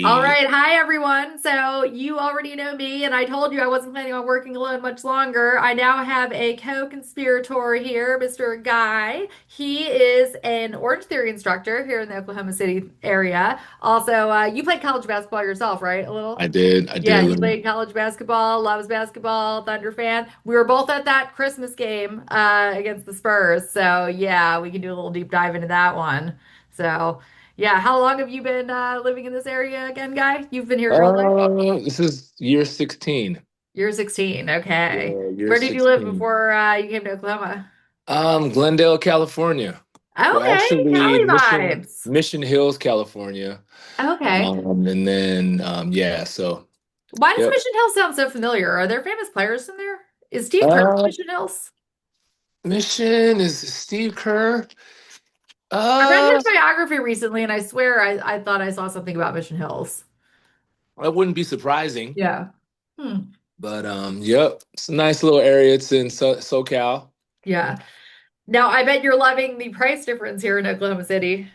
All Hey, right. Hi, everyone. So you already know me, and I told you I wasn't planning on working alone much longer. I now have a co-conspirator here, Mr. Guy. He is an Orange Theory instructor here in the Oklahoma City area. Also, you played college basketball yourself, right? A little? I Yeah, did a he little. played college basketball, loves basketball, Thunder fan. We were both at that Christmas game against the Spurs. So, yeah, we can do a little deep dive into that one. So, yeah, how long have you been living in this area again, Guy? You've been here your whole life? This is year 16. You're 16. Okay. Yeah, year Where did you live 16. before you came to Oklahoma? Glendale, California. Well, Okay, actually, Cali vibes. Mission Hills, California. Okay. And then yeah, so Why does yep. Mission Hills sound so familiar? Are there famous players in there? Is Steve Kerr from Uh, Mission Hills? Mission is Steve Kerr. I read Uh, his biography recently, and I swear I thought I saw something about Mission Hills. that wouldn't be surprising, Yeah. Hmm. but yep, it's a nice little area. It's in SoCal. Yeah. Now, I bet you're loving the price difference here in Oklahoma City.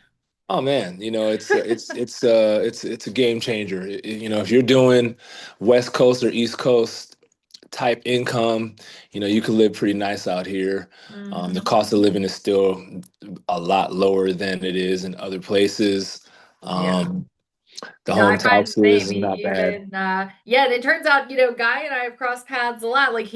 Oh man, it's a game changer. If you're doing West Coast or East Coast type income, you can live pretty nice out here. The Hmm. cost of living is still a lot lower than it is in other places. Yeah. Um, the No, home I find the taxes same. is not bad. Yeah, and it turns out, Guy and I have crossed paths a lot. Like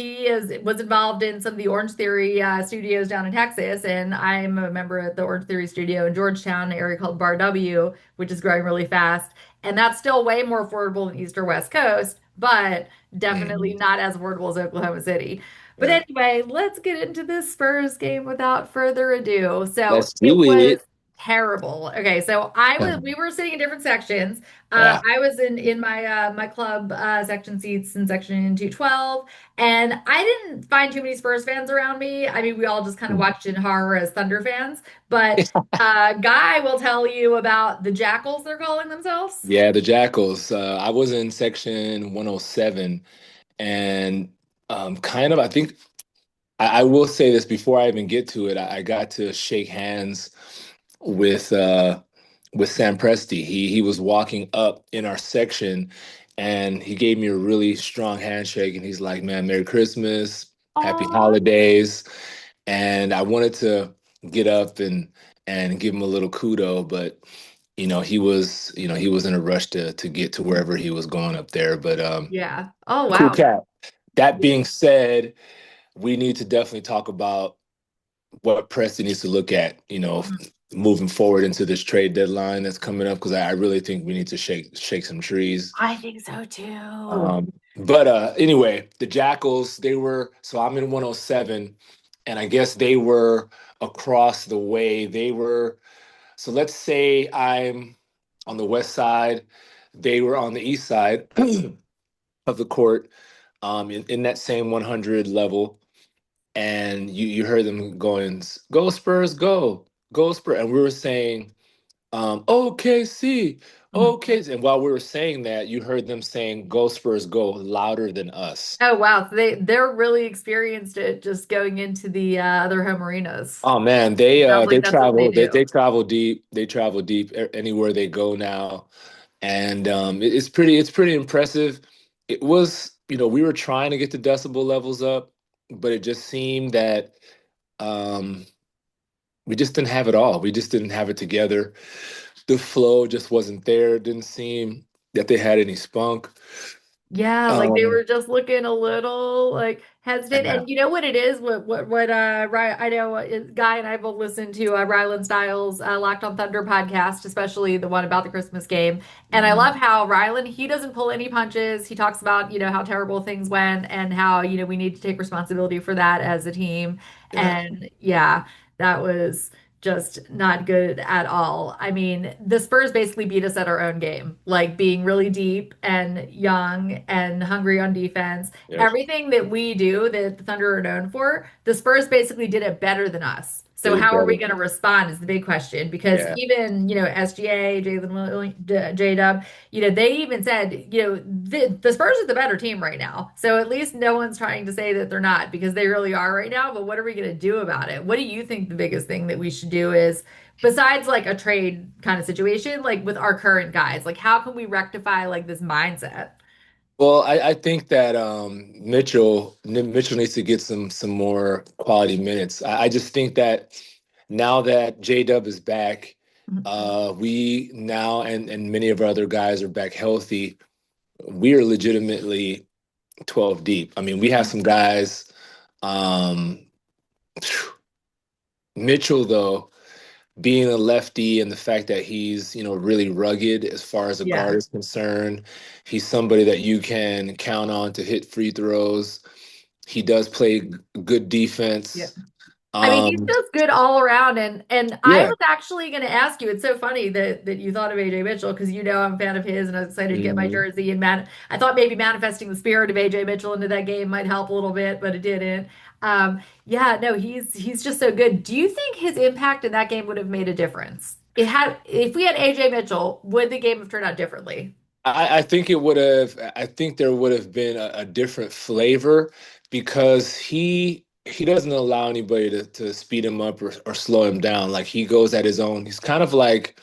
was involved in some of the Orange Theory studios down in Texas, and I'm a member at the Orange Theory studio in Georgetown, an area called Bar W, which is growing really fast. And that's still way more affordable than East or West Coast, but definitely Mhm. not as affordable as Oklahoma City. But Yeah, anyway, let's get into this Spurs game without further ado. So let's it do was it. terrible. Okay, so we were sitting in different sections. Yeah. I was in my club section seats in section 212, and I didn't find too many Spurs fans around me. I mean, we all just kind of watched in horror as Thunder fans. But Guy will tell you about the Jackals, they're calling themselves. Yeah, the Jackals. I was in section 107 and kind of I think I will say this before I even get to it. I got to shake hands with uh, with Sam Presti. He was walking up in our section, and he gave me a really strong handshake. And he's like, "Man, Merry Christmas, Happy Oh, Holidays." And I wanted to get up and give him a little kudo, but he was in a rush to get to wherever he was going up there. But yeah. Oh, cool wow. cat. That being said, we need to definitely talk about what Preston needs to look at, moving forward into this trade deadline that's coming up, because I really think we need to shake some trees. I think so too. But anyway, the Jackals, so I'm in 107, and I guess they were across the way. So let's say I'm on the west side, they were on the east side of the court, in that same 100 level, and you heard them going, "Go Spurs, go Spurs," and we were saying, "OKC, Mhm. OKC," and while we were saying that, you heard them saying, "Go Spurs, go," louder than us. Oh, wow. So they're really experienced at just going into the other home arenas. Oh man, It sounds they like that's what they travel do. they travel deep. They travel deep anywhere they go now, and it's pretty impressive. It was, we were trying to get the decibel levels up, but it just seemed that um, we just didn't have it all. We just didn't have it together. The flow just wasn't there. It didn't seem that they had any spunk. Yeah, like they Um, were just looking a little like hesitant. yeah. And you know what it is? I know Guy and I both listened to Rylan Stiles' Locked on Thunder podcast, especially the one about the Christmas game. And I love Mhm. how Rylan, he doesn't pull any punches. He talks about, how terrible things went and how, we need to take responsibility for that as a team. Yeah. And yeah, that was just not good at all. I mean, the Spurs basically beat us at our own game, like being really deep and young and hungry on defense. Yep. Everything that we do that the Thunder are known for, the Spurs basically did it better than us. So Did it how are we better. going to respond is the big question because Yeah. even, SGA, J-Dub, they even said, the Spurs are the better team right now. So at least no one's trying to say that they're not because they really are right now. But what are we going to do about it? What do you think the biggest thing that we should do is besides like a trade kind of situation, like with our current guys, like how can we rectify like this mindset? Well, I think that Mitchell needs to get some more quality minutes. I just think that now that J Dub is back, Mhm. we now and many of our other guys are back healthy. We are legitimately 12 deep. I mean, we have some guys. Um, Mitchell, though, being a lefty and the fact that he's, really rugged as far as a Yeah. guard is concerned, he's somebody that you can count on to hit free throws. He does play good Yeah. defense. I mean, he's Um, just good all around. And I yeah. was actually going to ask you. It's so funny that you thought of AJ Mitchell because you know I'm a fan of his, and I was excited to get my Mhm. jersey. And man, I thought maybe manifesting the spirit of AJ Mitchell into that game might help a little bit, but it didn't. Yeah, no, he's just so good. Do you think his impact in that game would have made a difference? It had if we had AJ Mitchell, would the game have turned out differently? I think it would have. I think there would have been a different flavor because he doesn't allow anybody to speed him up or slow him down. Like he goes at his own. He's kind of like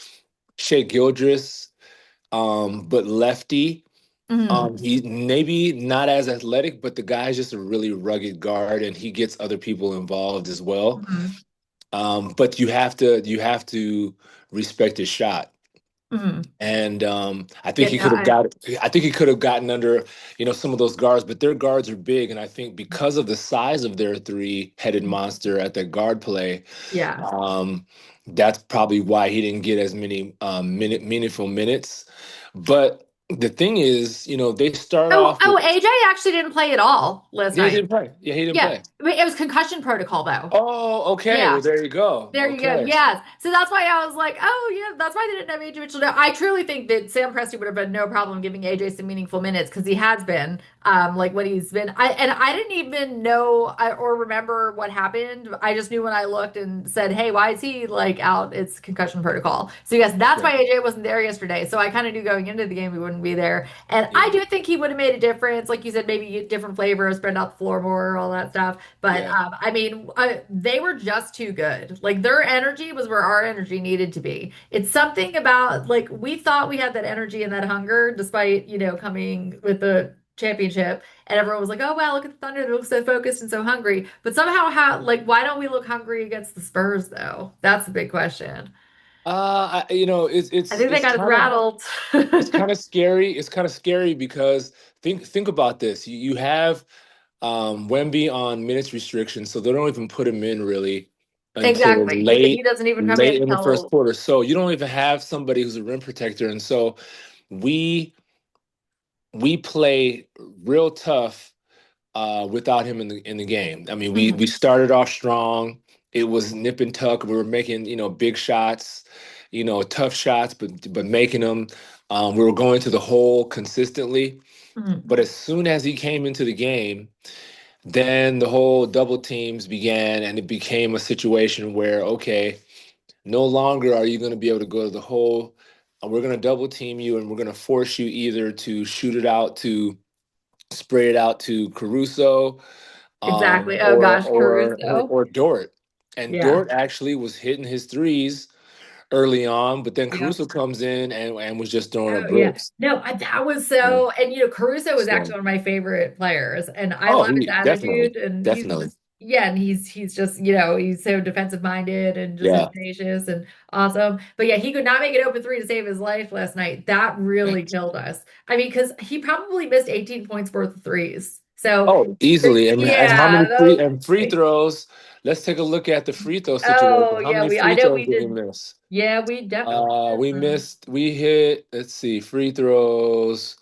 Shea Gildress, but lefty. Hmm. He maybe not as athletic, but the guy's just a really rugged guard, and he gets other people involved as well. Hmm. But you have to respect his shot. Hmm. And I think Yeah, he no, could have got. I think he could have gotten under, some of those guards, but their guards are big, and I think because of the size of their three-headed monster at the guard play, yeah. um, that's probably why he didn't get as many meaningful minutes. But the thing is, they start Oh, off with. AJ actually didn't play at all last Yeah, he night. didn't play. Yeah, he didn't Yeah, play. it was concussion protocol though. Oh, okay. Yeah. Well, there you go. There you go. Okay. Yes. So that's why I was like, oh, yeah, that's why they didn't have AJ Mitchell. No, I truly think that Sam Presti would have had no problem giving AJ some meaningful minutes because he has been, like when he's been. I didn't even know or remember what happened. I just knew when I looked and said, hey, why is he like out? It's concussion protocol. So yes, that's Okay. why AJ wasn't there yesterday. So I kind of knew going into the game he wouldn't be there, and I Yeah. do think he would have made a difference. Like you said, maybe different flavor, spread out the floor more, all that stuff. But Yeah. I mean, they were just too good. Like their energy was where our energy needed to be. It's something about like we thought we had that energy and that hunger, despite coming with the championship, and everyone was like, "Oh wow, look at the Thunder! They look so focused and so hungry." But somehow, how like why don't we look hungry against the Spurs though? That's the big question. It's I it's think they it's got us kind of rattled. it's kind of scary. It's kind of scary because think about this. You have Wemby on minutes restriction, so they don't even put him in really until Exactly. He late doesn't even come in late in the first until quarter. So you don't even have somebody who's a rim protector, and so we we play real tough without him in the game. I mean, we Mhm. started off strong. It was nip and tuck. We were making big shots, tough shots, but making them. We were going to the hole consistently. Mhm. But as soon as he came into the game, then the whole double teams began, and it became a situation where okay, no longer are you going to be able to go to the hole. We're going to double team you, and we're going to force you either to shoot it out to spray it out to Caruso, Exactly. Oh or gosh, or or Caruso. or Dort. And Yeah. Dort actually was hitting his threes early on, but then Yeah. Caruso comes in and was just throwing up Oh yeah. bricks. No, that was Yeah. so and Caruso was actually So, one of my favorite players and I oh, love his he definitely, attitude and he's definitely, just yeah, and he's just, he's so defensive minded and just so yeah. tenacious and awesome. But yeah, he could not make it open three to save his life last night. That really killed us. I mean, because he probably missed 18 points worth of threes. So Oh, easily. And how yeah, many that free was and free crazy. throws? Let's take a look at the free throw situation. Oh How yeah, many I free know throws we did we did. miss? Yeah, we definitely did. We hit, let's see, free throws.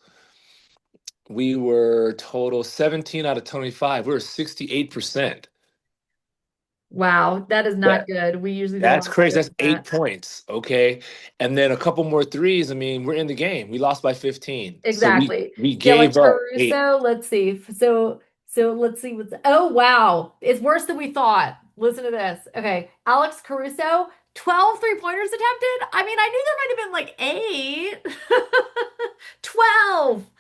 We were total 17 out of 25. We were 68%. Wow, that is Yeah. not good. We usually do a That's lot better crazy. That's than eight that. points. Okay. And then a couple more threes. I mean, we're in the game. We lost by 15. So we Exactly. we Yeah, like gave up eight. Caruso, let's see. So let's see what's oh wow. It's worse than we thought. Listen to this. Okay. Alex Caruso, 12 three-pointers attempted. I mean, I knew there might have been like eight. 12.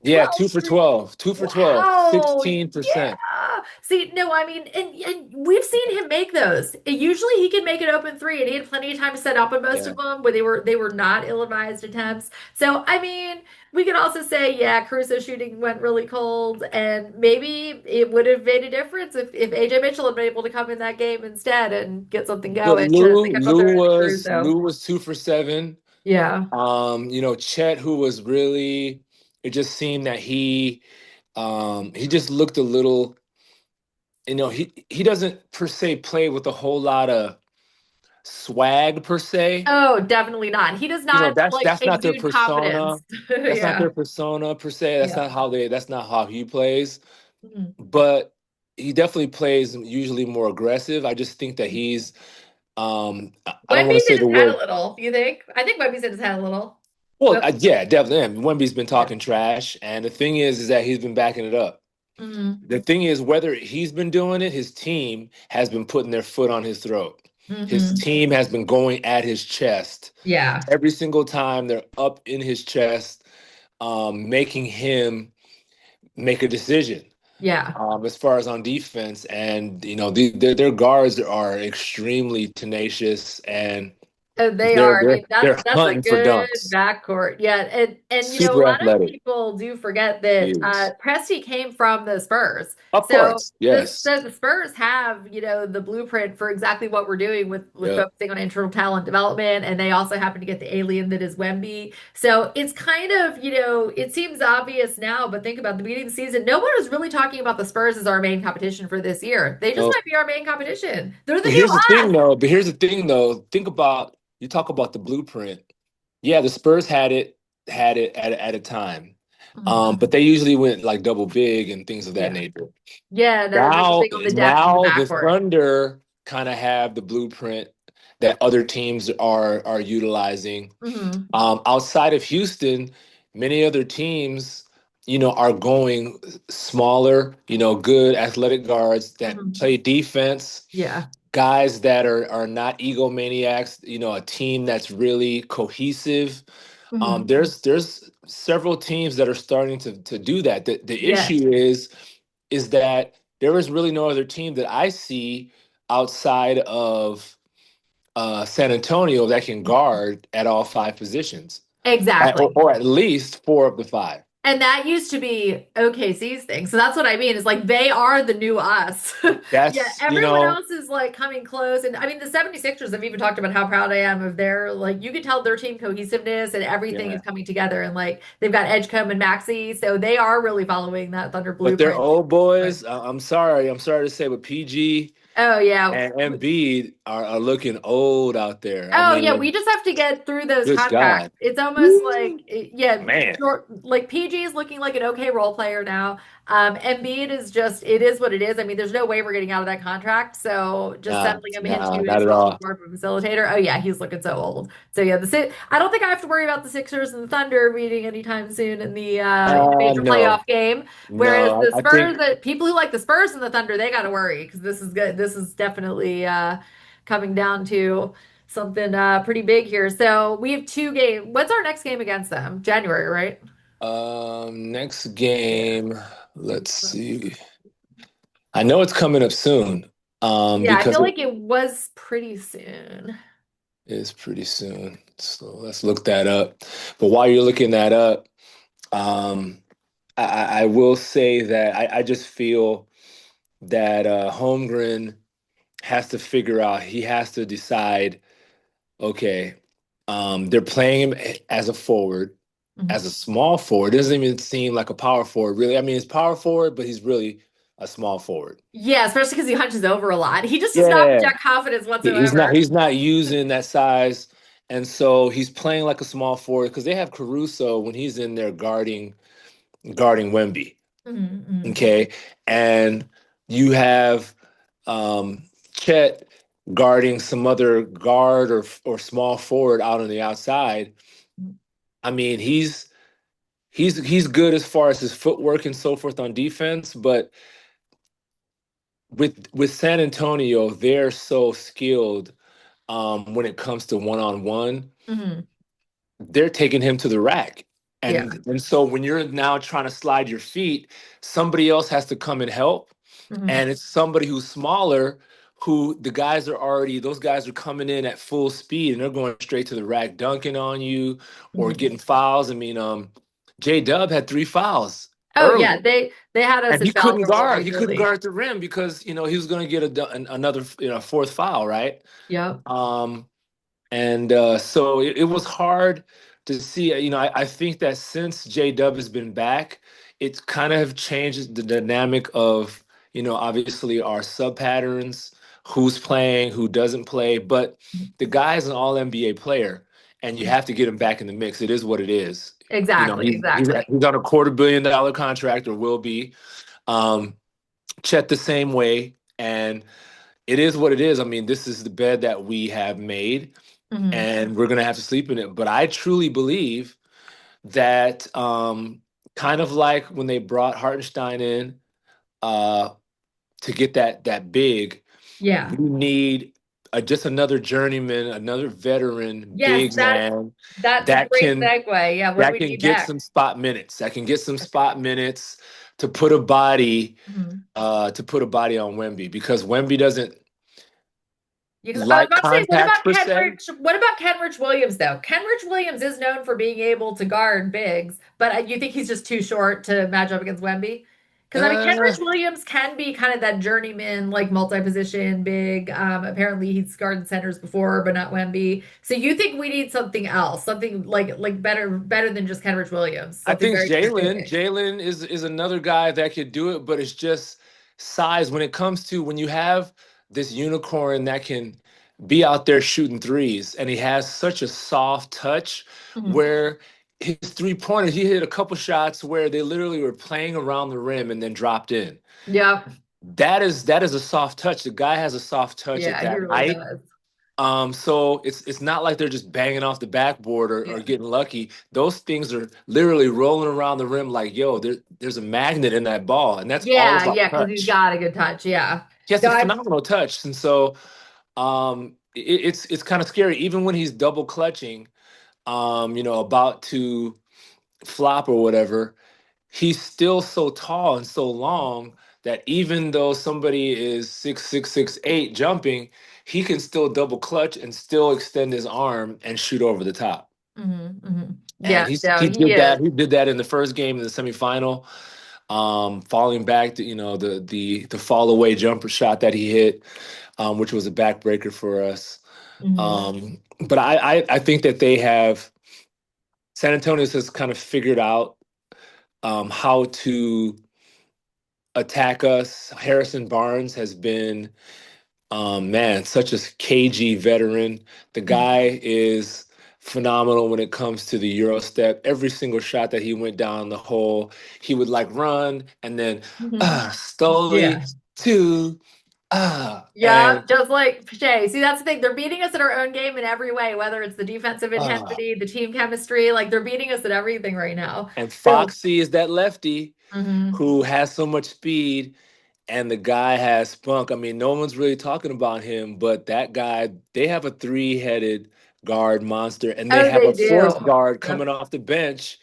Yeah, 12 two for three. 12. Two for 12. Wow. 16%. Yeah. See, no, I mean, and we've seen him make those. Usually he can make an open three, and he had plenty of time set up on most Yeah. of them where they were not ill-advised attempts. So, I mean, we could also say, yeah, Caruso shooting went really cold, and maybe it would have made a difference if AJ Mitchell had been able to come in that game instead and get something But going because they kept on throwing it to Caruso. Lou was 2 for 7. Yeah. Chet, who was really, it just seemed that he just looked a little, he doesn't per se play with a whole lot of swag per se. Oh, definitely not. He does not like That's not their exude confidence. persona. That's not Yeah. their persona per se. Yeah. That's not how he plays. Mhm. But he definitely plays usually more aggressive. I just think that I don't want to Wemby's say in the his head a word. little, you think? I think Wemby's in his head a little. Well, Well, yeah, definitely. And Wemby's been yeah. talking trash, and the thing is that he's been backing it up. Hmm. The thing is, whether he's been doing it, his team has been putting their foot on his throat. His Hmm. team has been going at his chest Yeah. every single time they're up in his chest, making him make a decision. Yeah. As far as on defense, and their guards are extremely tenacious, and Oh, they are. I mean, they're that's a hunting for good dunks. backcourt. Yeah, and a Super lot of athletic. people do forget that Huge. Presti came from the Spurs. Of So course, yes. the Spurs have, the blueprint for exactly what we're doing with Yep. focusing on internal talent development, and they also happen to get the alien that is Wemby. So it's kind of, it seems obvious now, but think about the beginning of the season. No one was really talking about the Spurs as our main competition for this year. They just No. might be our main competition. They're the But new here's the thing, us. though. But here's the thing, though. Think about you talk about the blueprint. Yeah, the Spurs had it at a time, Mhm. but they usually went like double big and things of that Yeah. nature. Yeah, no, there's Now, something on the depth in the now the backcourt. Thunder kind of have the blueprint that other teams are utilizing. Hmm. Outside of Houston, many other teams, are going smaller, good athletic guards that Hmm. play defense, Yeah. guys that are not egomaniacs, a team that's really cohesive. Hmm. There's several teams that are starting to do that. The Yes. issue is that there is really no other team that I see outside of San Antonio that can guard at all five positions, or, Exactly. or at least four of the five. And that used to be OKC's thing. So that's what I mean. Is like they are the new us. Yeah, That's, everyone else is like coming close. And I mean, the 76ers have even talked about how proud I am of their, like, you can tell their team cohesiveness and everything is yeah. coming together. And like they've got Edgecombe and Maxey. So they are really following that Thunder But they're blueprint. old boys. I'm sorry to say, but PG Oh, yeah. and Embiid are looking old out there. I Oh yeah, we mean, just have to get through those good contracts. God. It's almost like Woo, yeah, man. like PG is looking like an okay role player now. Embiid is just it is what it is. I mean, there's no way we're getting out of that contract. So just Nah, settling him nah, into not his at role as all. more of a facilitator. Oh yeah, he's looking so old. So yeah, I don't think I have to worry about the Sixers and the Thunder meeting anytime soon in the major No, playoff game. Whereas no. the I Spurs, think people who like the Spurs and the Thunder, they got to worry because this is good. This is definitely coming down to something pretty big here. So we have two games. What's our next game against them? January, right? next Yeah. game. Let's see. I know it's coming up soon. Yeah, I Because feel like it was pretty soon. it's pretty soon. So let's look that up. But while you're looking that up, um, I will say that I just feel that Holmgren has to figure out, he has to decide, okay, they're playing him as a forward, as Mhm. a small forward. It doesn't even seem like a power forward, really. I mean, it's power forward, but he's really a small forward. Yeah, especially because he hunches over a lot. He just does not Yeah. project confidence He's not whatsoever. he's not using that size, and so he's playing like a small forward because they have Caruso when he's in there guarding Wemby. Mhm. Okay, and you have Chet guarding some other guard or small forward out on the outside. Mhm. I mean, he's good as far as his footwork and so forth on defense, but with San Antonio, they're so skilled when it comes to one-on-one. Mhm. They're taking him to the rack. Yeah. And so when you're now trying to slide your feet, somebody else has to come and help. Hmm. and it's somebody who's smaller, who the guys are already, those guys are coming in at full speed and they're going straight to the rack, dunking on you or Hmm. getting fouls. I mean, J Dub had 3 fouls Oh yeah, early. they had us And in foul trouble he couldn't regularly. guard the rim because, he was going to get another, fourth foul, right? Yep. Um, and so it was hard to see. I think that since J Dub has been back, it's kind of changed the dynamic of, obviously our sub patterns, who's playing, who doesn't play. But the guy's an all NBA player, and you have to get him back in the mix. It is what it is. Exactly, exactly. He's on a $250 million contract or will be. Um, Chet the same way. And it is what it is. I mean, this is the bed that we have made Hmm. and we're going to have to sleep in it. But I truly believe that kind of like when they brought Hartenstein in uh, to get that big, Yeah. we need just another journeyman, another veteran Yes, big man that's a that great can segue. Yeah, what do that we can need get next? some spot minutes. That can get some spot minutes to put a body Mhm. on Wemby because Wemby doesn't Because I was like about to say, contact per se. What about Kenrich Williams though? Kenrich Williams is known for being able to guard bigs, but you think he's just too short to match up against Wemby? Because I mean, Uh, Kenrich Williams can be kind of that journeyman, like multi-position big. Apparently, he's guarded centers before, but not Wemby. So you think we need something else, something like better than just Kenrich Williams, I something think very specific. Jalen is another guy that could do it, but it's just size. When it comes to when you have this unicorn that can be out there shooting threes, and he has such a soft touch Mhm. where his 3 pointers, he hit a couple shots where they literally were playing around the rim and then dropped in. Yep. That is a soft touch. The guy has a soft touch at Yeah, he that really height. does. So it's not like they're just banging off the backboard or Yeah. getting lucky. Those things are literally rolling around the rim like, yo, there's a magnet in that ball, and that's all Yeah, about yeah, because he's touch. got a good touch. Yeah. He has No, a I phenomenal touch, and so it's kind of scary, even when he's double clutching, about to flop or whatever. He's still so tall and so long that even though somebody is 6'6", 6'8" jumping, he can still double clutch and still extend his arm and shoot over the top. Yeah, And no, he he did is. that. He did that in the first game in the semifinal, falling back to the fall away jumper shot that he hit, which was a backbreaker for us. Hmm. But I think that they have San Antonio has kind of figured out how to attack us. Harrison Barnes has been, man, such a cagey veteran. The guy is phenomenal when it comes to the Euro step. Every single shot that he went down the hole, he would like run and then Hmm. slowly Yeah. two Yeah, and just like Shay. See, that's the thing. They're beating us at our own game in every way, whether it's the defensive ah. intensity, the team chemistry, like they're beating us at everything right now. And So, Foxy is that lefty mhm. who has so much speed and the guy has spunk. I mean, no one's really talking about him, but that guy, they have a three-headed guard monster, and they Oh, have they a fourth do. guard coming Yep. off the bench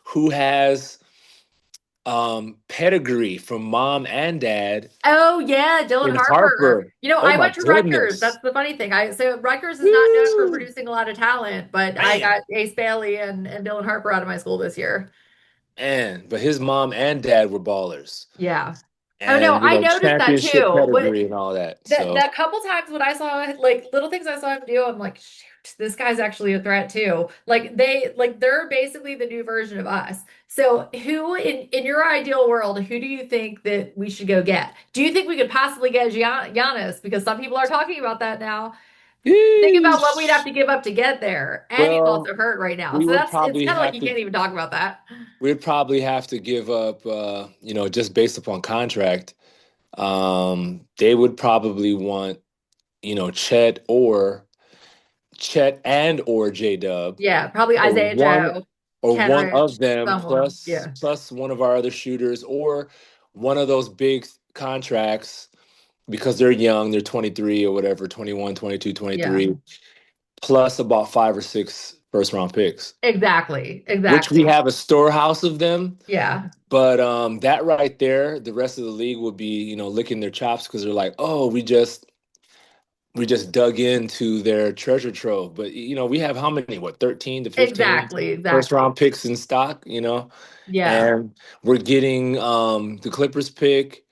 who has pedigree from mom and dad Oh yeah, Dylan in Harper. Harper. You know, Oh I my went to Rutgers. goodness. That's the funny thing. So Rutgers is not known for Woo! producing a lot of talent, but I Man. got Ace Bailey and Dylan Harper out of my school this year. But his mom and dad were ballers. Yeah. Oh no, And I noticed that championship too. What pedigree and all that. that So, that couple times when I saw like little things I saw him do, I'm like, shoot, this guy's actually a threat too. They're basically the new version of us. So who in your ideal world, who do you think that we should go get? Do you think we could possibly get Giannis? Because some people are talking about that now. Think about what we'd have yeesh. to give up to get there. And he's Well, also hurt right now. we So would it's probably kind of like have you to can't even talk about that. we'd probably have to give up just based upon contract. They would probably want, Chet and or J Dub Yeah, probably or Isaiah Joe, one of Kenrich, them someone. plus Yeah. plus one of our other shooters or one of those big contracts because they're young, they're 23 or whatever, 21, 22, Yeah. 23, plus about 5 or 6 first round picks, Exactly. which we Exactly. have a storehouse of them. Yeah. But that right there, the rest of the league would be, licking their chops because they're like, oh, we just dug into their treasure trove. But we have how many? What, 13 to 15 Exactly. first Exactly. round picks in stock. Yeah. And we're getting the Clippers pick.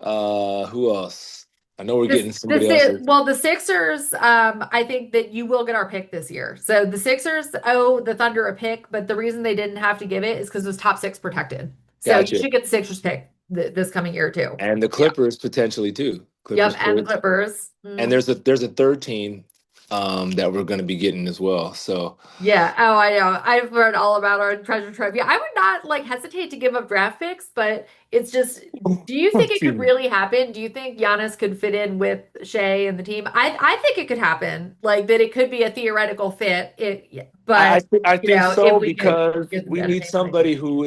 Who else? I know we're getting somebody else's. Well, the Sixers, I think that you will get our pick this year. So the Sixers owe the Thunder a pick, but the reason they didn't have to give it is because it was top six protected. So you Gotcha. should get the Sixers pick this coming year too. And the Yeah. Clippers potentially too. Yep. Clippers And the pick. Clippers. And there's a third team that we're going to be getting as well. So Yeah. Oh, I know. I've learned all about our treasure trove. Yeah, I would not like hesitate to give up draft picks, but it's just, do you think it could excuse me. really happen? Do you think Giannis could fit in with Shea and the team? I think it could happen. Like that it could be a theoretical fit. I But I think if so we could because get some we better need things, somebody who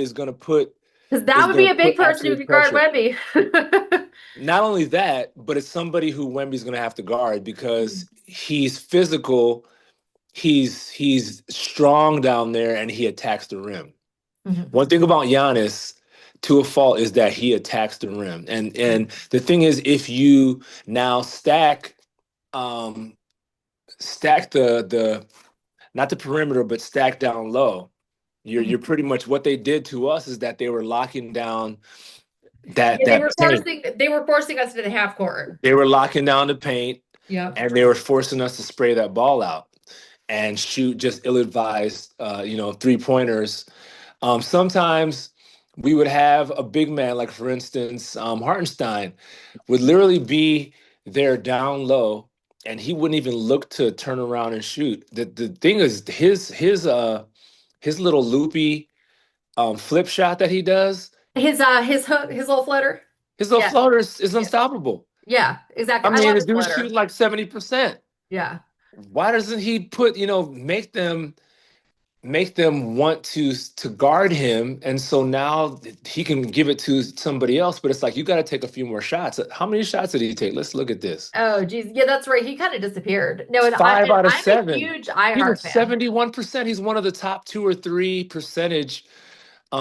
because that is would be going a to big put person who absolute could guard pressure. Wemby. Not only that, but it's somebody who Wemby's going to have to guard because he's physical, he's strong down there, and he attacks the rim. Mhm. One thing about Giannis, to a fault, is that he attacks the rim. And the thing is, if you now um, stack the not the perimeter, but stack down low, you're pretty much what they did to us is that they were locking down that Yeah, that paint. they were forcing us to the half court. They were locking down the paint, Yep. and they were forcing us to spray that ball out and shoot just ill-advised, 3-pointers. Sometimes we would have a big man, like for instance, Hartenstein, would literally be there down low, and he wouldn't even look to turn around and shoot. The thing is, his little loopy flip shot that he does, His hook, his little floater. his little Yeah. floater is Yeah. unstoppable. Yeah, I exactly. I mean, love the his dude's shooting floater. like 70%. Yeah. Why doesn't he make them want to guard him, and so now he can give it to somebody else? But it's like you got to take a few more shots. How many shots did he take? Let's look at this. Oh, geez. Yeah, that's right. He kind of disappeared. No, Five out of I'm a seven. huge He's at iHeart fan. 71%. He's one of the top two or three percentage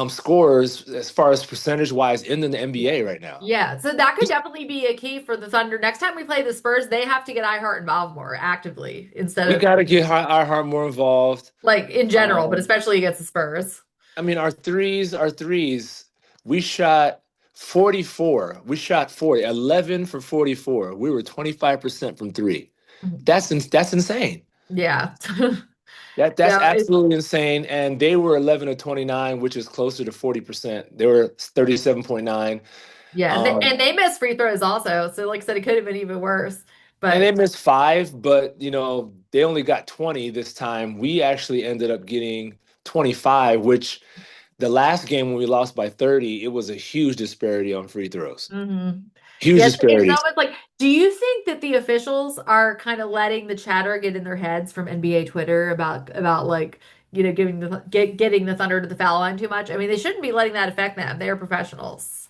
scorers as far as percentage wise in the NBA right now. Yeah, so that could definitely be a key for the Thunder. Next time we play the Spurs, they have to get iHeart involved more actively instead We of got to get our heart more involved. like in general, but Um, especially against the Spurs. I mean, our threes, we shot 44. We shot 40, 11 for 44. We were 25% from three. Mhm. That's insane. Yeah. That's Yeah, absolutely insane. And they were 11 to 29, which is closer to 40%. They were 37.9. yeah, Um, and they miss free throws also. So like I said, it could have been even worse. and But they missed five, but they only got 20 this time. We actually ended up getting 25, which the last game when we lost by 30, it was a huge disparity on free throws. hmm. Huge Yes, it's disparity. almost like, do you think that the officials are kind of letting the chatter get in their heads from NBA Twitter about like, giving getting the Thunder to the foul line too much? I mean, they shouldn't be letting that affect them. They are professionals.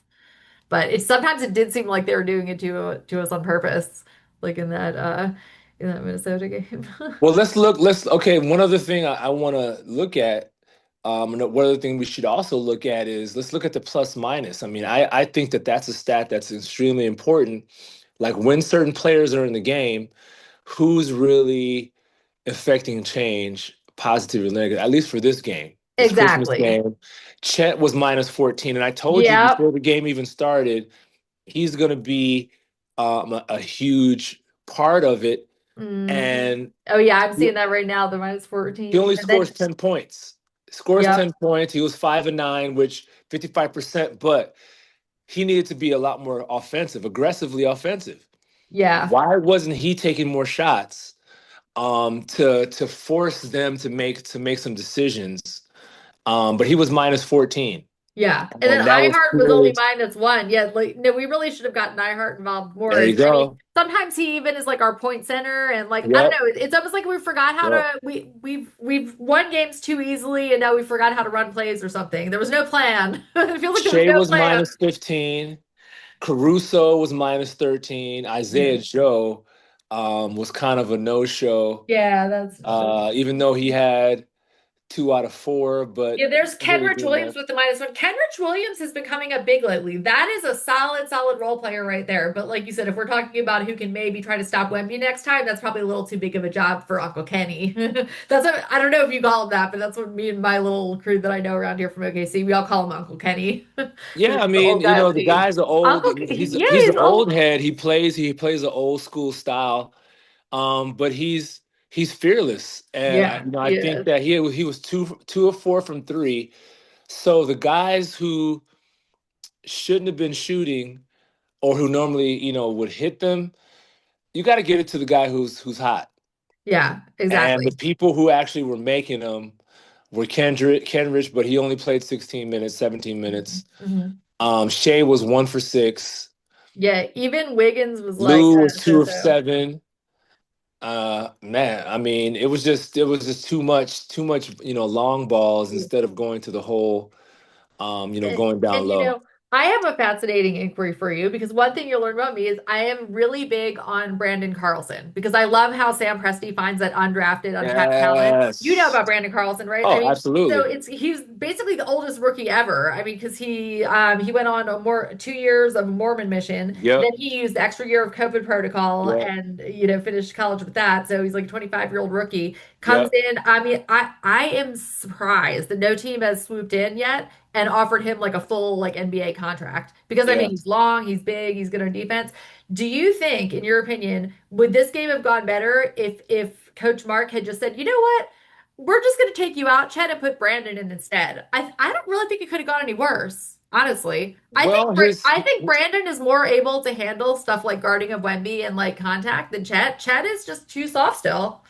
But it sometimes it did seem like they were doing it to us on purpose, like in that Minnesota game. Well, okay, one other thing I want to look at, and one other thing we should also look at is let's look at the plus minus. I mean, I think that that's a stat that's extremely important. Like when certain players are in the game, who's really affecting change, positive or negative, at least for this Christmas Exactly. game. Chet was minus 14. And I told you Yep. before the game even started, he's going to be a huge part of it. Hmm. And Oh yeah, I'm seeing that right now, the minus he 14. only And then scores 10 points. Scores yep. 10 points. He was 5 and 9, which 55%, but he needed to be a lot more offensive, aggressively offensive. Yeah. Why wasn't he taking more shots to force them to make some decisions? But he was minus 14. Yeah. And then And that was iHeart was only clearly, -1. Yeah, like no, we really should have gotten iHeart involved more. there you And I mean, go. sometimes he even is like our point center and like I don't Yep. know, it's almost like we forgot how Yep. to we've won games too easily and now we forgot how to run plays or something. There was no plan. It feels like there was Shea no was plan. minus 15. Caruso was minus 13. Isaiah Yeah. Joe. was kind of a no-show. Yeah, that's Even though he had 2 out of 4, but yeah, there's didn't really Kenrich do Williams much. with the -1. Kenrich Williams is becoming a big lately. That is a solid, solid role player right there. But like you said, if we're talking about who can maybe try to stop Wemby next time, that's probably a little too big of a job for Uncle Kenny. That's what I don't know if you call him that, but that's what me and my little crew that I know around here from OKC, we all call him Uncle Kenny because Yeah, he's I the mean, old guy on the the team. guy's an old. Yeah, He's an he's old old. head. He plays an old school style. But he's fearless, and Yeah, I he think is. that he was 2 of 4 from three. So the guys who shouldn't have been shooting or who normally would hit them, you got to get it to the guy who's hot. Yeah, And the exactly. people who actually were making them were Kenrich, but he only played 16 minutes, 17 minutes. Mhm. Shea was 1 for 6. Yeah, even Wiggins was like Lou was two of so-so. seven. Man, I mean, it was just too much, long balls instead of going to the hole, And, going down and low. I have a fascinating inquiry for you because one thing you'll learn about me is I am really big on Brandon Carlson because I love how Sam Presti finds that undrafted, untapped talent. You know Yes. about Brandon Carlson, right? I Oh, mean, so absolutely. he's basically the oldest rookie ever. I mean, because he went on a more 2 years of a Mormon mission. Then Yep. he used the extra year of COVID protocol Yep. and finished college with that. So he's like a 25-year-old rookie. Comes Yep. in. I mean, I am surprised that no team has swooped in yet and offered him like a full like NBA contract because I mean Yeah. he's long, he's big, he's good on defense. Do you think, in your opinion, would this game have gone better if Coach Mark had just said, you know what, we're just going to take you out, Chet, and put Brandon in instead? I don't really think it could have gone any worse. Honestly, Well, I think Brandon is more able to handle stuff like guarding of Wemby and like contact than Chet. Chet is just too soft still.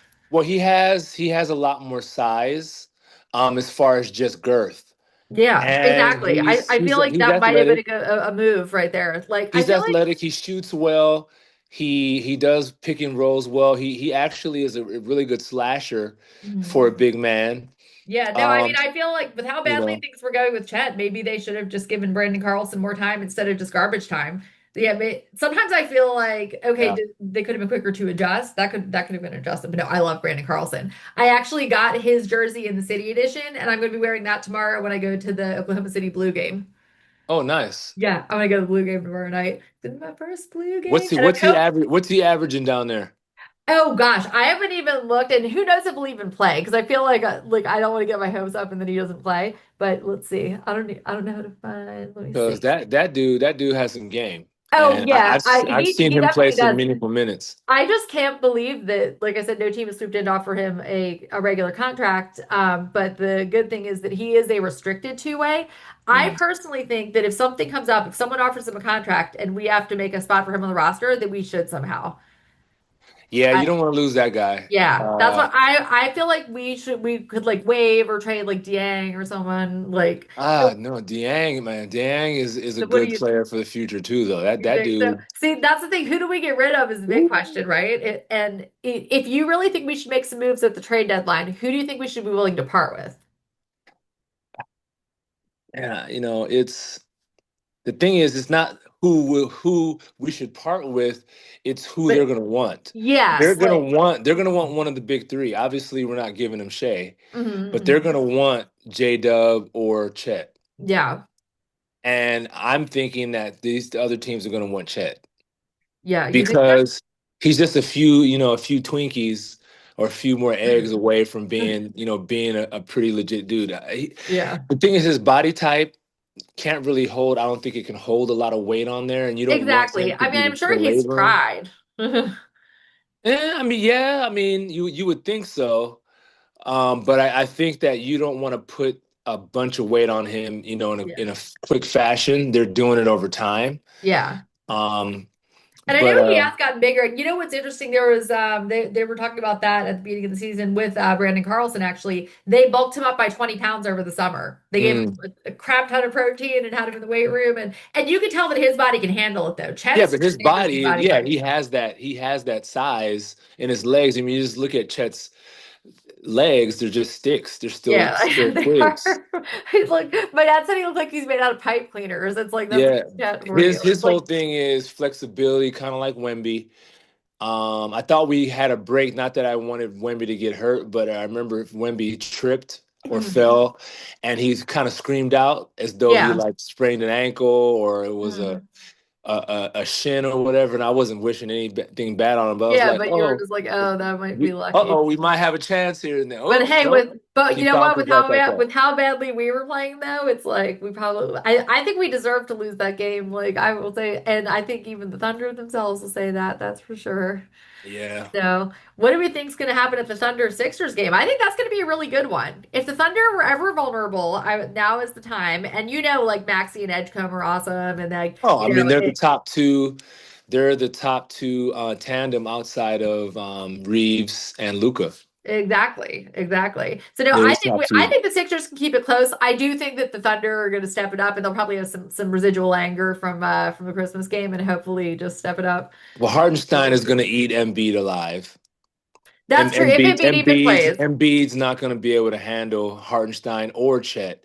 he has a lot more size, as far as just girth, Yeah, and exactly. he's I he's feel like he's that might have been athletic. a move right there. Like I He's feel like athletic. He shoots well. He does pick and rolls well. He actually is a really good slasher for Mhm. a big man. Yeah, no, I mean, Um, I feel like with how you badly know, things were going with Chet, maybe they should have just given Brandon Carlson more time instead of just garbage time. Yeah, sometimes I feel like okay, yeah. they could have been quicker to adjust. That could have been adjusted. But no, I love Brandon Carlson. I actually got his jersey in the City Edition, and I'm going to be wearing that tomorrow when I go to the Oklahoma City Blue game. Oh, nice. Yeah, I'm gonna go to the Blue game tomorrow night. It's my first Blue What's game, he and I'm what's he average? What's he averaging down there? oh gosh, I haven't even looked, and who knows if he'll even play? Because I feel like I don't want to get my hopes up and then he doesn't play. But let's see. I don't know how to find. Let me Because see. that dude has some game, Oh and yeah, I've seen he him play definitely some does. meaningful minutes. I just can't believe that, like I said, no team has swooped in to offer him a regular contract. But the good thing is that he is a restricted two-way. I Mm. personally think that if something comes up, if someone offers him a contract and we have to make a spot for him on the roster, that we should somehow. Yeah, you don't want to lose that guy. Yeah, that's what I feel like we could like waive or trade like Dieng or someone like so, No, Dieng, man, Dieng is a so what do good player for the future too, though. That you that think? So dude. see, that's the thing. Who do we get rid of is the big question, Ooh. right? If you really think we should make some moves at the trade deadline, who do you think we should be willing to part with? Yeah, it's the thing is, it's not who we should part with, it's who they're But gonna want. They're yes, gonna like want they're gonna want one of the big three. Obviously, we're not giving them Shea, but they're mhm. gonna want J Dub or Chet. Yeah, And I'm thinking that these other teams are gonna want Chet yeah. You think because he's just a few Twinkies or a few more eggs away from so? being a pretty legit dude. Yeah, The thing is, his body type can't really hold. I don't think it can hold a lot of weight on there, and you don't want exactly. him to I mean, be I'm the sure he's laborer. tried. Yeah, I mean, you would think so, but I think that you don't want to put a bunch of weight on him, Yeah, in a quick fashion. They're doing it over time. yeah. Um, And I know but he has gotten bigger. You know what's interesting? There was they were talking about that at the beginning of the season with Brandon Carlson. Actually, they bulked him up by 20 pounds over the summer. They gave him mm, a crap ton of protein and had him in the weight room, and you can tell that his body can handle it though. Chet yeah, is but just his an interesting body, body yeah, type. he has that size in his legs. I mean, you just look at Chet's legs; they're just sticks. They're still Yeah, still they twigs. are. He's like my dad said he looked like he's made out of pipe cleaners. It's like that's Yeah, Chet for you. his It's whole like thing is flexibility, kind of like Wemby. I thought we had a break. Not that I wanted Wemby to get hurt, but I remember Wemby tripped or Mhm. fell, and he kind of screamed out as though he Yeah. like sprained an ankle or it was Mhm. a shin or whatever. And I wasn't wishing anything bad on him, but I was Yeah, like, but you were oh, just like, oh, that might be oh, lucky. we might have a chance here. And then, But oh hey, no, but and you he know what? bounces right back up. With how badly we were playing though, it's like we probably I think we deserve to lose that game. Like I will say, and I think even the Thunder themselves will say that. That's for sure. Yeah. So, what do we think is going to happen at the Thunder Sixers game? I think that's going to be a really good one. If the Thunder were ever vulnerable, now is the time. And like Maxey and Edgecombe are awesome, and like Oh, I mean, they're the top two. They're the top two tandem outside of Reeves and Luca. exactly, exactly. So no, They're the top I two. think the Sixers can keep it close. I do think that the Thunder are going to step it up, and they'll probably have some residual anger from the Christmas game, and hopefully just step it up. Well, Hardenstein is going to eat Embiid alive. That's true. If Embiid even plays. Embiid's not going to be able to handle Hardenstein or Chet.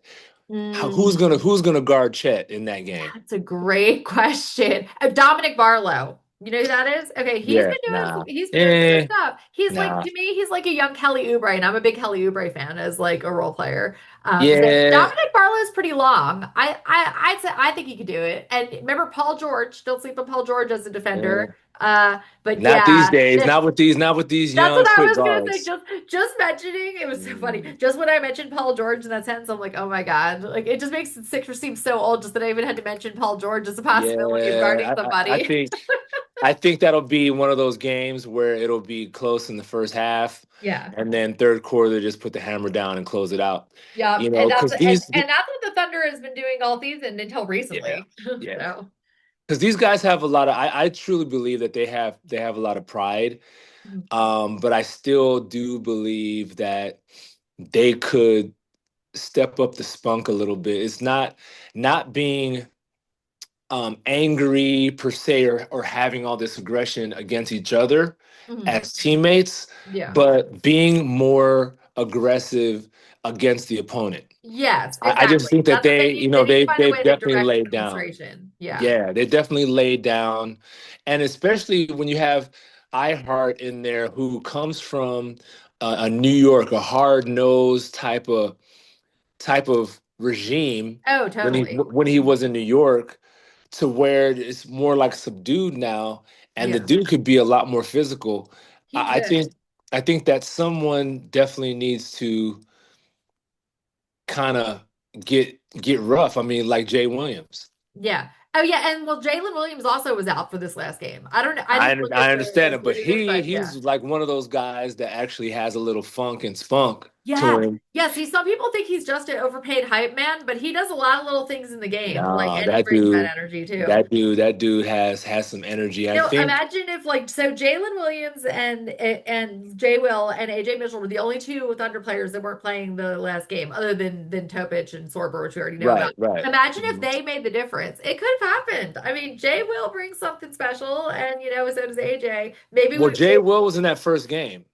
Mm. Who's gonna guard Chet in that game? That's a great question. Dominic Barlow. You know who that is? Okay, Yeah, nah, he's been doing some good stuff. He's like nah, to me, he's like a young Kelly Oubre, and I'm a big Kelly Oubre fan as like a role player. So yeah. Dominic Barlow is pretty long. I'd say I think he could do it. And remember Paul George? Don't sleep on Paul George as a Yeah. defender. But Not these yeah, days. Not with these that's young what I quick was gonna say. guards. Just mentioning it was so funny. Mm, Just when I mentioned Paul George in that sentence, I'm like, oh my God. Like it just makes the Sixers seem so old just that I even had to mention Paul George as a possibility of guarding yeah, somebody. I think that'll be one of those games where it'll be close in the first half, Yeah. and then third quarter they just put the hammer down and close it out. Yeah. You And know, because that's what the Thunder has been doing all season until yeah, recently. yeah, So because these guys have a lot of. I truly believe that they have a lot of pride. But I still do believe that they could step up the spunk a little bit. It's not being angry per se or having all this aggression against each other mhm. as teammates, Yeah. but being more aggressive against the opponent. Yes, I just exactly. think that That's what they need to find a they've way to definitely direct the laid down. frustration. Yeah. Yeah, they definitely laid down, and especially when you have iHeart in there, who comes from a New York, a hard nosed type of regime Oh, totally. when he was in New York, to where it's more like subdued now, and the Yeah. dude could be a lot more physical. He I could. I think that someone definitely needs to kind of get rough. I mean, like Jay Williams. Yeah. Oh yeah, and well, Jalen Williams also was out for this last game. I don't know. I didn't look at I the understand it, but standings, but yeah. he's like one of those guys that actually has a little funk and spunk to Yes. him. Yeah. See, some people think he's just an overpaid hype man, but he does a lot of little things in the game. Like, Nah, and he brings that energy too. that dude has some energy. I think Imagine if like Jalen Williams and Jay Will and AJ Mitchell were the only two Thunder players that weren't playing the last game, other than Topic and Sorber, which we already know about. right. Imagine if Mhm. they made the difference. It could have happened. I mean, Jay Will brings something special, and so does AJ. Well, Jay Will was in that first game.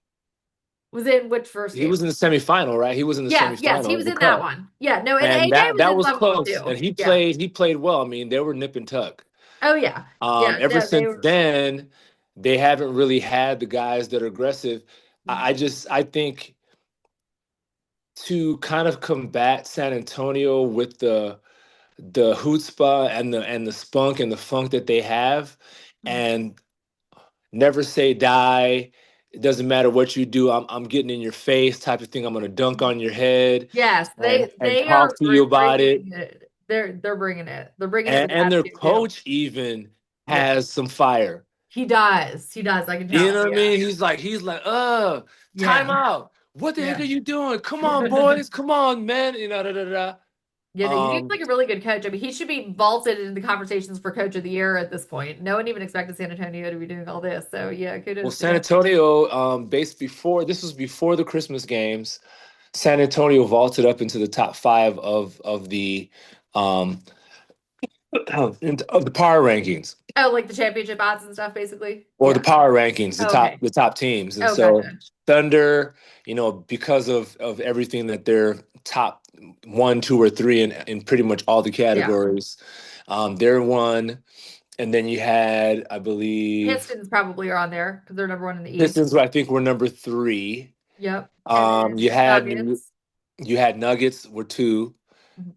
Was in which first He game? was in the semifinal, right? He was in the Yes, he semifinal of was the in that cup. one. Yeah, no, and And AJ was that in was some of them close. And too. Yeah. he played well. I mean, they were nip and tuck. Oh yeah. Yeah. Ever No, they since were. then, they haven't really had the guys that are aggressive. I think to kind of combat San Antonio with the chutzpah and the spunk and the funk that they have, and never say die. It doesn't matter what you do. I'm getting in your face type of thing. I'm gonna dunk on your head Yes, and they talk are to you about it. bringing it. They're bringing it. They're bringing it with And their attitude too. coach even Yeah, has some fire. he does. He does. I can You tell. know what I Yeah, mean? He's like, time yeah, out. What the heck yeah. are you doing? Come on, boys. Come on, man. You know, da, da, da. Yeah, no, he seems Um, like a really good coach. I mean, he should be vaulted into the conversations for Coach of the Year at this point. No one even expected San Antonio to be doing all this. So yeah, well, kudos to San him. Antonio, based before this was before the Christmas games. San Antonio vaulted up into the top five of the um of the power rankings, Oh, like the championship odds and stuff, basically. or the Yeah. power rankings, Oh, okay. the top teams. And Oh, so gotcha. Thunder, because of everything that they're top one, two, or three in pretty much all the Yeah. categories, they're one. and then you had, I believe, Pistons probably are on there because they're number one in the East. Pistons, who I think were number three. Yep. And You then had Nuggets. you had Nuggets were two, Mhm.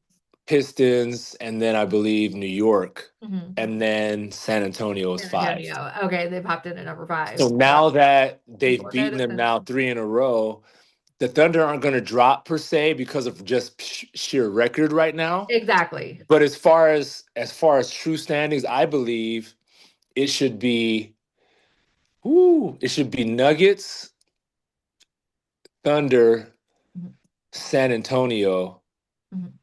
Pistons, and then I believe New York, Mhm. and then San Antonio was San five. Antonio. Okay, they popped in at number So five. now that they've People beaten them noticing. now three in a row, the Thunder aren't going to drop per se because of just sheer record right now. Exactly. But as far as true standings, I believe it should be it should be Nuggets, Thunder, Mhm. San Antonio, Mhm.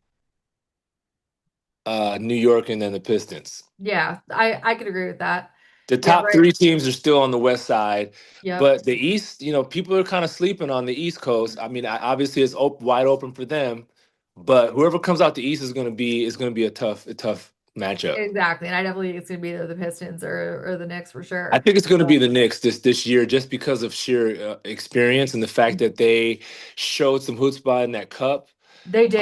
New York, and then the Pistons. Yeah, I could agree with that. The Yeah, top right. three teams are still on the West Side, Yep. but the East, people are kind of sleeping on the East Coast. I mean, obviously it's wide open for them, but whoever comes out the East is going to be a tough matchup. Exactly. And I definitely think it's gonna be either the Pistons or the Knicks for I sure. think it's going to be But the Knicks this year, just because of sheer experience and the fact that they showed some chutzpah in that cup. they did.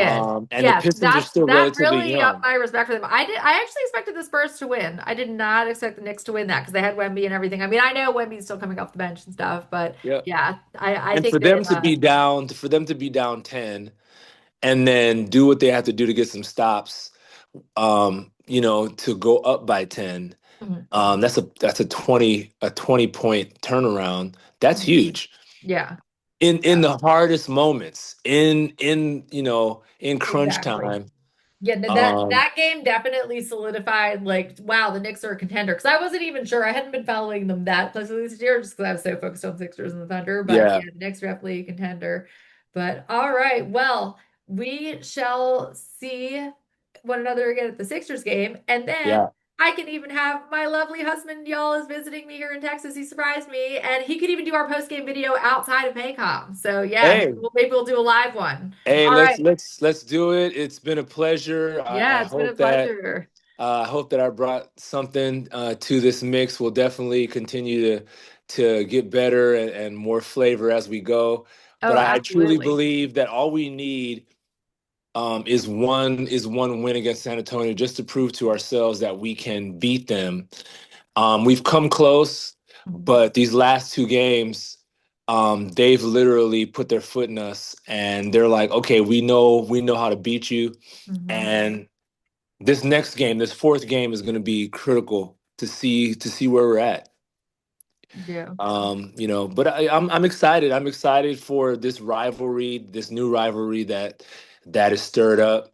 And the Yes, Pistons are still that relatively really upped young. my respect for them. I actually expected the Spurs to win. I did not expect the Knicks to win that because they had Wemby and everything. I mean, I know Wemby's still coming off the bench and stuff, but Yeah. yeah, I And think that for them to be down 10 and then do what they have to do to get some stops, to go up by 10. mhm, That's a 20 point turnaround. That's mhm. huge. Yeah, In yeah, the hardest moments, in crunch exactly. time. Yeah, Um, that game definitely solidified like, wow, the Knicks are a contender. Because I wasn't even sure. I hadn't been following them that closely this year just because I was so focused on Sixers and the Thunder. But yeah, yeah, the Knicks are definitely a contender. But all right, well, we shall see one another again at the Sixers game, and then yeah. I can even have my lovely husband, y'all, is visiting me here in Texas. He surprised me, and he could even do our post game video outside of Paycom. So yeah, Hey, maybe we'll do a live one. hey, All right. let's do it. It's been a pleasure. Yeah, it's been a pleasure. I hope that I brought something to this mix. We'll definitely continue to get better and more flavor as we go. Oh, But I truly absolutely. believe that all we need is one win against San Antonio, just to prove to ourselves that we can beat them. We've come close, Mhm. but these last two games, they've literally put their foot in us, and they're like, okay, we know how to beat you. Mhm. And this next game, this fourth game, is going to be critical to see where we're at. Yeah. But I'm excited. I'm excited for this rivalry, this new rivalry that is stirred up,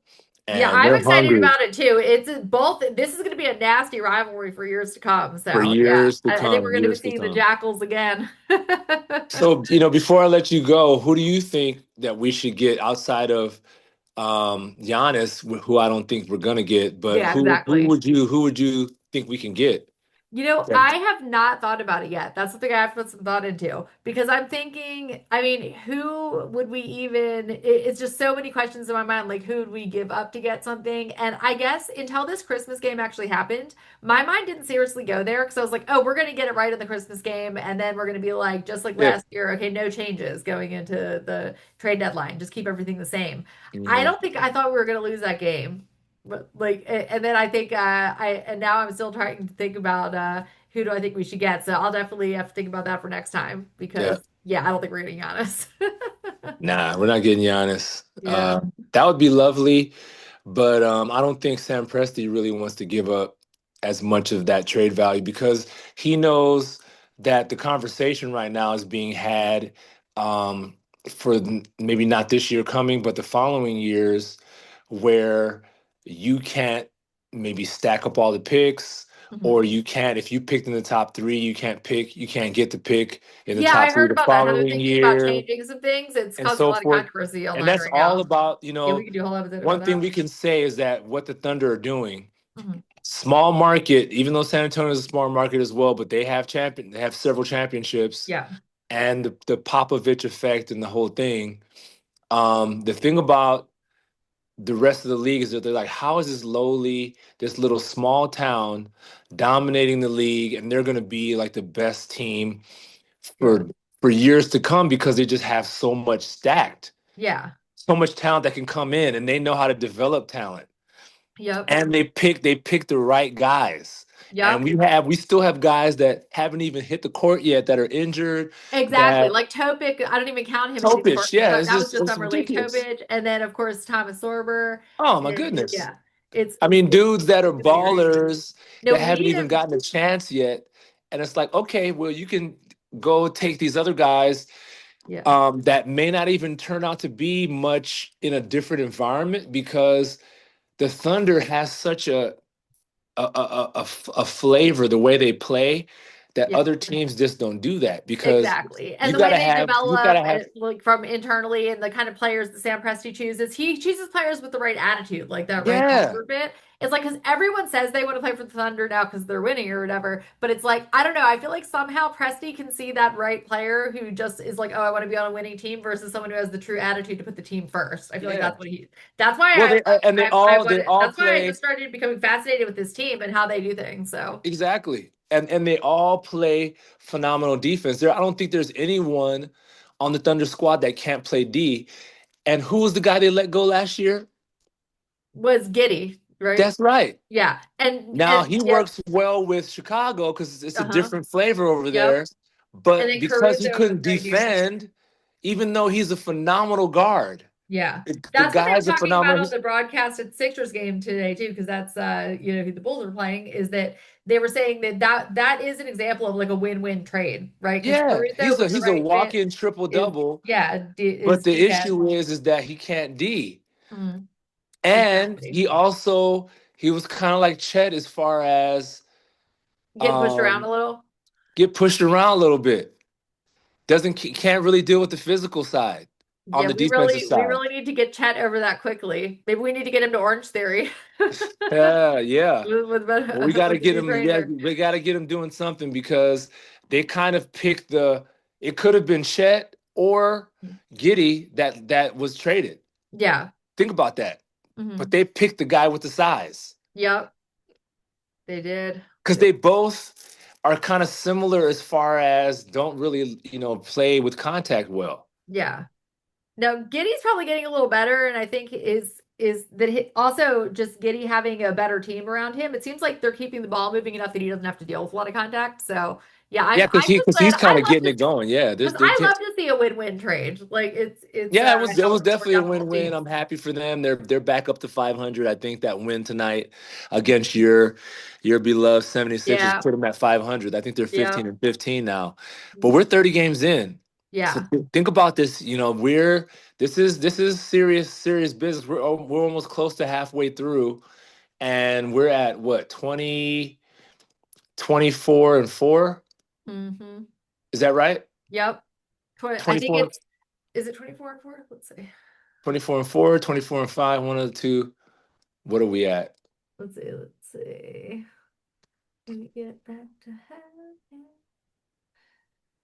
Yeah, and I'm they're excited hungry about it too. It's both, this is going to be a nasty rivalry for years to come. for So, yeah, years to I think come. we're going to be Years to seeing the come. Jackals again. So, before I let you go, who do you think that we should get outside of Giannis, who I don't think we're gonna get, but Yeah, who exactly. who would you think we can get? Okay. I have not thought about it yet. That's something I have to put some thought into because I'm thinking, I mean, who would we even, it's just so many questions in my mind. Like, who would we give up to get something? And I guess until this Christmas game actually happened, my mind didn't seriously go there because I was like, oh, we're going to get it right in the Christmas game. And then we're going to be like, just like Yeah. last year, okay, no changes going into the trade deadline. Just keep everything the same. I Mhm. don't think I thought we were going to lose that game. But like, and then I think and now I'm still trying to think about who do I think we should get. So I'll definitely have to think about that for next time Yeah. because yeah, I don't think we're getting Giannis. Nah, we're not getting Giannis. Yeah, That would be lovely, but I don't think Sam Presti really wants to give up as much of that trade value because he knows that the conversation right now is being had um, for maybe not this year coming, but the following years, where you can't maybe stack up all the picks, hmm. or you can't, if you picked in the top three, you can't get the pick in the Yeah, top I three heard the about that. How they're following thinking about year changing some things. It's and causing a so lot of forth. controversy And online that's right all now. about, Yeah, we could do a whole episode about one thing that. we can say is that what the Thunder are doing, Hmm. small market, even though San Antonio is a small market as well, but they have several championships Yeah, and the Popovich effect and the whole thing. The thing about the rest of the league is that they're like, how is this little small town dominating the league, and they're going to be like the best team yeah, for years to come because they just have yeah. so much talent that can come in, and they know how to develop talent, Yep. and they pick the right guys. And Yep. we still have guys that haven't even hit the court yet that are injured. Exactly. That Like Topic, I don't even count him anymore Topic, because yeah, that was just it's summer league. ridiculous. Topic, and then of course Thomas Sorber. Oh my And goodness. yeah, it's I mean, dudes that are it's gonna be crazy. ballers No, that we haven't need even him. gotten a chance yet. And it's like, okay, well, you can go take these other guys Yeah, that may not even turn out to be much in a different environment because the Thunder has such a flavor, the way they play, that yeah. other teams just don't do that because Exactly. And the way they you develop, gotta have like from internally and the kind of players that Sam Presti chooses, he chooses players with the right attitude, like that right yeah, culture fit. It's like, because everyone says they want to play for the Thunder now because they're winning or whatever. But it's like, I don't know. I feel like somehow Presti can see that right player who just is like, oh, I want to be on a winning team versus someone who has the true attitude to put the team first. I feel like yeah. that's why Well, I they wanted, all that's why I just play. started becoming fascinated with this team and how they do things. So, Exactly. And they all play phenomenal defense. I don't think there's anyone on the Thunder squad that can't play D. And who was the guy they let go last year? was giddy, right? That's right. Yeah. Now And he yep. works well with Chicago because it's a Uh-huh. different flavor over Yep. there. And But then because he Caruso was couldn't great here. defend, even though he's a phenomenal guard, Yeah. the That's what they were guy's a talking about phenomenal. on the broadcast at Sixers game today too, because that's who the Bulls are playing, is that they were saying that is an example of like a win-win trade, right? Because Yeah, Caruso was the he's a right fit, walk-in triple is double. yeah, But is the defense. issue is that he can't D. Mhm. And Exactly. he was kind of like Chet as far as Getting pushed around um a little. get pushed around a little bit. Can't really deal with the physical side on Yeah, the defensive we side. really need to get Chet over that quickly. Maybe we need to get him to Orange Theory Yeah, yeah. with Well, we got to with the get new him. Yeah, trainer. we got to get him doing something because they kind of picked the. It could have been Chet or Giddy that was traded. Yeah. Think about that. But Hmm. they picked the guy with the size Yep. They did. because they both are kind of similar as far as don't really play with contact well. Yeah. Now Giddy's probably getting a little better, and I think is that also just Giddy having a better team around him. It seems like they're keeping the ball moving enough that he doesn't have to deal with a lot of contact. So yeah, Yeah, I'm just because glad. he's kind of getting it going. Yeah, Because I love to see a win-win trade. Like it's yeah, it was helps work definitely a out for both win-win. teams. I'm happy for them. They're back up to 500. I think that win tonight against your beloved 76ers Yeah. put them at 500. I think they're Yeah. 15 and 15 now. But we're 30 games in. So Yeah. think about this, we're this is serious business. We're almost close to halfway through and we're at what, 24 and 4? Hmm. Is that right? Yep. I think 24 is it 24 and 4? Let's see. 24 and 4, 24 and 5, one of the two. What are we at? Let's see. Let's see. Let me get back to heaven.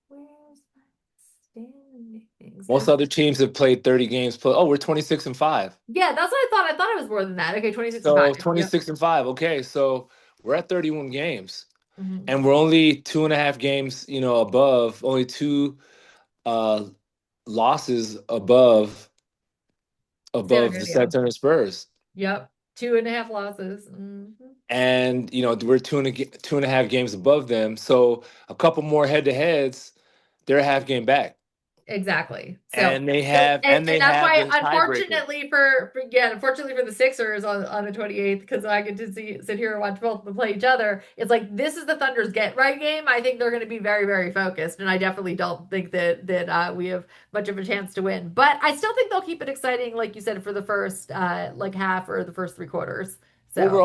Where's my standings? Most other teams have played 30 games. Oh, we're 26 and 5. Yeah, that's what I thought. I thought it was more than that. Okay, 26 and 5. So Yep. 26 and 5. Okay, so we're at 31 games. Hmm. And we're only 2.5 games, above, only two uh losses San above the San Antonio. Antonio Spurs. Yep. 2.5 losses. Hmm. And we're 2.5 games above them. So a couple more head-to-heads, they're a half game back. Exactly. So, And they and that's have why, the tiebreaker. unfortunately for the Sixers on the 28th, because I get to sit here and watch both of them play each other. It's like this is the Thunder's get right game. I think they're going to be very, very focused, and I definitely don't think that we have much of a chance to win. But I still think they'll keep it exciting, like you said, for the first like half or the first three quarters. Well, So, we're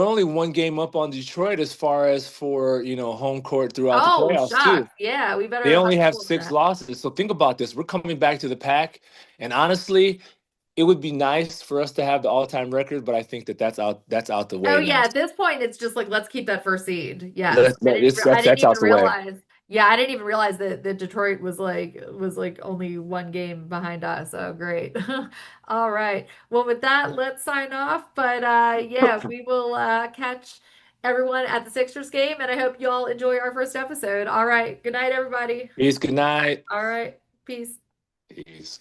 only one game up on Detroit as far as for, home court throughout the oh playoffs too. shucks, yeah, we They better only hush have more than six that. losses. So think about this. We're coming back to the pack. And honestly, it would be nice for us to have the all-time record, but I think that's out the Oh way yeah, now. at this point it's just like let's keep that first seed. Yes. I didn't That's even out the way. realize. Yeah, I didn't even realize that Detroit was like only one game behind us. Oh great. All right. Well, with that, let's sign off. But yeah, we will catch everyone at the Sixers game and I hope you all enjoy our first episode. All right. Good night, everybody. Peace, good night. All right. Peace. Peace.